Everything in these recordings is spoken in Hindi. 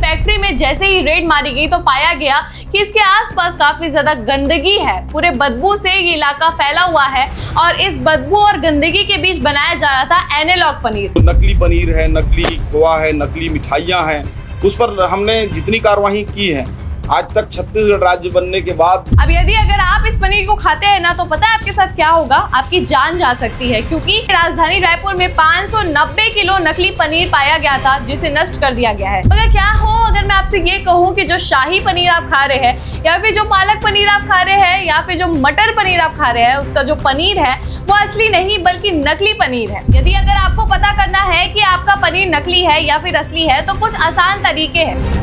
फैक्ट्री में जैसे ही रेड मारी गई तो पाया गया कि इसके आसपास काफी ज्यादा गंदगी है। पूरे बदबू से ये इलाका फैला हुआ है और इस बदबू और गंदगी के बीच बनाया जा रहा था एनालॉग पनीर। तो नकली पनीर है, नकली खोआ है, नकली मिठाइयाँ हैं, उस पर हमने जितनी कार्रवाई की है आज तक छत्तीसगढ़ राज्य बनने के बाद। अब यदि अगर आप इस पनीर को खाते हैं ना तो पता है आपके साथ क्या होगा, आपकी जान जा सकती है, क्योंकि राजधानी रायपुर में 590 किलो नकली पनीर पाया गया था जिसे नष्ट कर दिया गया है। मगर क्या हो अगर मैं आपसे ये कहूँ कि जो शाही पनीर आप खा रहे हैं या फिर जो पालक पनीर आप खा रहे हैं या फिर जो मटर पनीर आप खा रहे हैं, उसका जो पनीर है वो असली नहीं बल्कि नकली पनीर है। यदि अगर आपको पता करना है कि आपका पनीर नकली है या फिर असली है तो कुछ आसान तरीके हैं।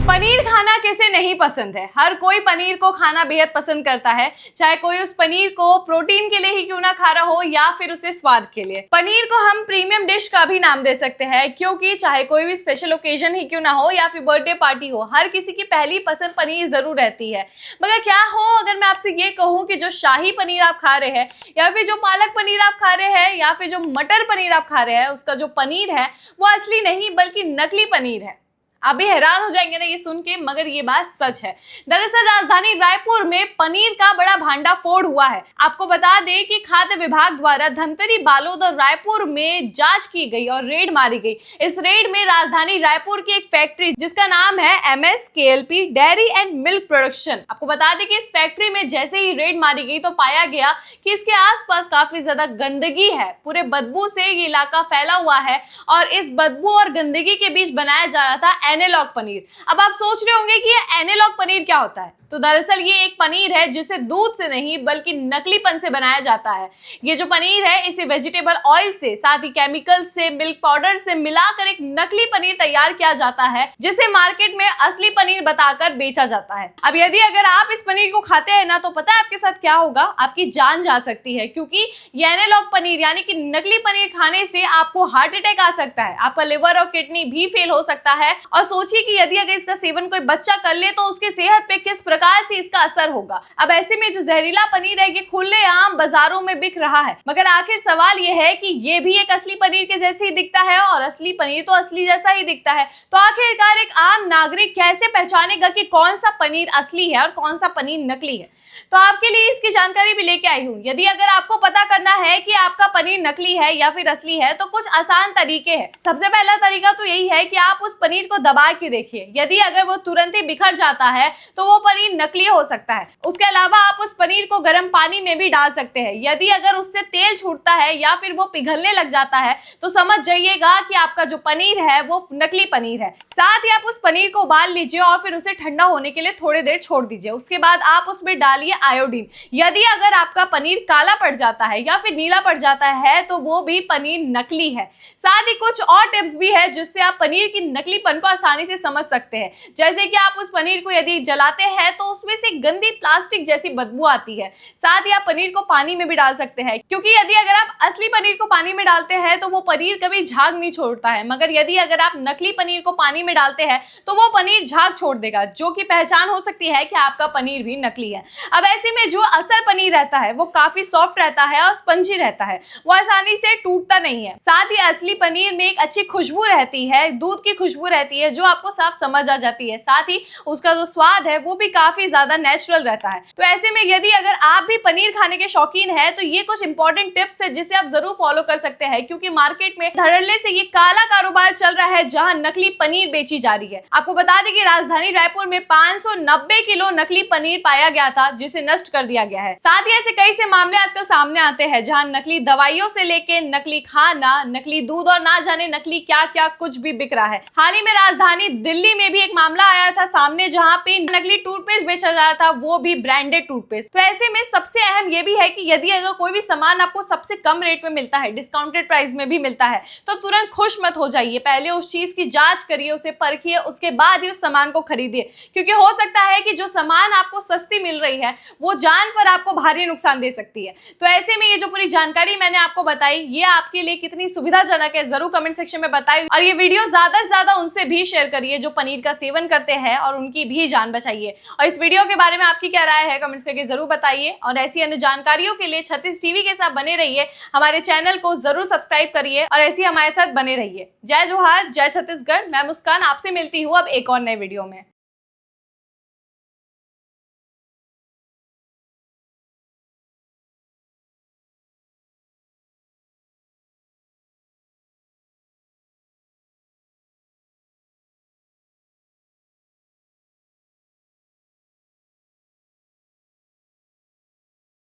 पनीर खाना किसे नहीं पसंद है? हर कोई पनीर को खाना बेहद पसंद करता है, चाहे कोई उस पनीर को प्रोटीन के लिए ही क्यों ना खा रहा हो या फिर उसे स्वाद के लिए। पनीर को हम प्रीमियम डिश का भी नाम दे सकते हैं, क्योंकि चाहे कोई भी स्पेशल ओकेजन ही क्यों ना हो या फिर बर्थडे पार्टी हो, हर किसी की पहली पसंद पनीर जरूर रहती है। मगर क्या हो अगर मैं आपसे ये कहूँ कि जो शाही पनीर आप खा रहे हैं या फिर जो पालक पनीर आप खा रहे हैं या फिर जो मटर पनीर आप खा रहे हैं, उसका जो पनीर है वो असली नहीं बल्कि नकली पनीर है। आप भी हैरान हो जाएंगे ना ये सुन के, मगर ये बात सच है। दरअसल राजधानी रायपुर में पनीर का बड़ा भांडाफोड़ हुआ है। आपको बता दें कि खाद्य विभाग द्वारा धमतरी, बालोद और रायपुर में जांच की गई और रेड मारी गई। इस रेड में राजधानी रायपुर की एक फैक्ट्री जिसका नाम है MSKLP dairy and milk production. आपको बता दें कि इस फैक्ट्री में जैसे ही रेड मारी गई तो पाया गया कि इसके आसपास काफी ज्यादा गंदगी है। पूरे बदबू से ये इलाका फैला हुआ है और इस बदबू और गंदगी के बीच बनाया जा रहा था एनालॉग पनीर। अब आप सोच रहे होंगे कि ये एनालॉग पनीर क्या होता है, तो दरअसल ये एक पनीर है जिसे दूध से नहीं बल्कि नकलीपन से बनाया जाता है। ये जो पनीर है इसे वेजिटेबल ऑयल से, साथ ही केमिकल से, मिल्क पाउडर से मिलाकर एक नकली पनीर तैयार किया जाता है जिसे मार्केट में असली पनीर बताकर बेचा जाता है। अब यदि अगर आप इस पनीर को खाते हैं ना तो पता है आपके साथ क्या होगा, आपकी जान जा सकती है, क्योंकि ये एनालॉग पनीर यानी कि नकली पनीर खाने से आपको हार्ट अटैक आ सकता है, आपका लिवर और किडनी भी फेल हो सकता है। और सोचिए कि यदि अगर इसका सेवन कोई बच्चा कर ले तो उसकी सेहत पे किस प्रकार से इसका असर होगा। अब ऐसे में जो जहरीला पनीर है ये खुलेआम बाजारों में बिक रहा है, मगर आखिर सवाल ये है कि ये भी एक असली पनीर के जैसे ही दिखता है और असली पनीर तो असली जैसा ही दिखता है। तो आखिरकार एक आम नागरिक कैसे पहचानेगा कि कौन सा पनीर असली है और कौन सा पनीर नकली है? तो आपके लिए इसकी जानकारी भी लेके आई हूँ। यदि अगर आपको पता करना है कि आपका पनीर नकली है या फिर असली है तो कुछ आसान तरीके हैं। सबसे पहला तरीका तो यही है कि आप उस पनीर को दबा के देखिए। यदि अगर वो तुरंत ही बिखर जाता है तो वो पनीर नकली हो सकता है। उसके अलावा आप उस पनीर को गर्म पानी में भी डाल सकते हैं। यदि अगर उससे तेल छूटता है या फिर वो पिघलने लग जाता है तो समझ जाइएगा कि आपका जो पनीर है वो नकली पनीर है। साथ ही आप उस पनीर को उबाल लीजिए और फिर उसे ठंडा होने के लिए थोड़ी देर छोड़ दीजिए। उसके बाद आप उसमें डालिए आयोडीन। यदि अगर आपका पनीर काला पड़ जाता है या फिर नीला पड़ जाता है तो वो भी पनीर नकली है। साथ ही कुछ और टिप्स भी है जिससे आप पनीर की नकलीपन को आसानी से समझ सकते हैं। जैसे कि आप उस पनीर को यदि जलाते हैं तो उसमें से गंदी प्लास्टिक जैसी बदबू आती है। साथ ही आप पनीर को पानी में भी डाल सकते हैं, क्योंकि यदि अगर आप असली पनीर को पानी में डालते हैं तो वो पनीर कभी झाग नहीं छोड़ता है, मगर यदि अगर आप नकली पनीर को पानी में डालते हैं तो वो पनीर झाग छोड़ देगा, जो कि पहचान हो सकती है कि आपका पनीर भी नकली है। अब ऐसे में जो असल पनीर रहता है वो काफी सॉफ्ट रहता है और स्पंजी रहता है, वो आसानी से टूटता नहीं है। साथ ही असली पनीर में एक अच्छी खुशबू रहती है, दूध की खुशबू रहती है जो आपको साफ समझ आ जाती है। साथ ही उसका जो स्वाद है वो भी काफी ज्यादा नेचुरल रहता है। तो ऐसे में यदि अगर आप भी पनीर खाने के शौकीन हैं तो ये कुछ इंपॉर्टेंट टिप्स है जिसे आप जरूर फॉलो कर सकते हैं, क्योंकि मार्केट में धड़ल्ले से ये काला कारोबार चल रहा है जहां नकली पनीर बेची जा रही है। आपको बता दें कि राजधानी रायपुर में 590 किलो नकली पनीर पाया गया था जिसे नष्ट कर दिया गया है। साथ ही ऐसे कई से मामले आजकल सामने आते हैं जहां नकली दवाइयों से लेके नकली खाना, नकली दूध और ना जाने नकली क्या क्या कुछ भी बिक रहा है। हाल ही में राजधानी दिल्ली में भी एक मामला आया था सामने जहां पे नकली टूथपेस्ट बेचा जा रहा था, वो भी ब्रांडेड टूथपेस्ट। तो ऐसे में सबसे अहम ये भी है कि यदि अगर कोई भी सामान आपको सबसे कम रेट में मिलता है, डिस्काउंटेड प्राइस में भी मिलता है, तो तुरंत खुश मत हो जाइए। पहले उस चीज की जांच करिए, उसे परखिए, उसके बाद ही उस सामान को खरीदिए, क्योंकि हो सकता है कि जो सामान आपको सस्ती मिल रही है वो जान पर आपको भारी नुकसान दे सकती है। तो ऐसे में ये जो पूरी जानकारी मैंने आपको बताई ये आपके लिए कितनी सुविधाजनक है जरूर कमेंट सेक्शन में बताइए, और ये वीडियो ज्यादा से ज्यादा उनसे भी शेयर करिए जो पनीर का सेवन करते हैं और उनकी भी जान बचाइए। और इस वीडियो के बारे में आपकी क्या राय है कमेंट्स करके जरूर बताइए, और ऐसी अन्य जानकारियों के लिए छत्तीस टीवी के साथ बने रहिए। हमारे चैनल को जरूर सब्सक्राइब करिए और ऐसी हमारे साथ बने रहिए। जय जोहार, जय छत्तीसगढ़। मैं मुस्कान आपसे मिलती हूँ अब एक और नए वीडियो में।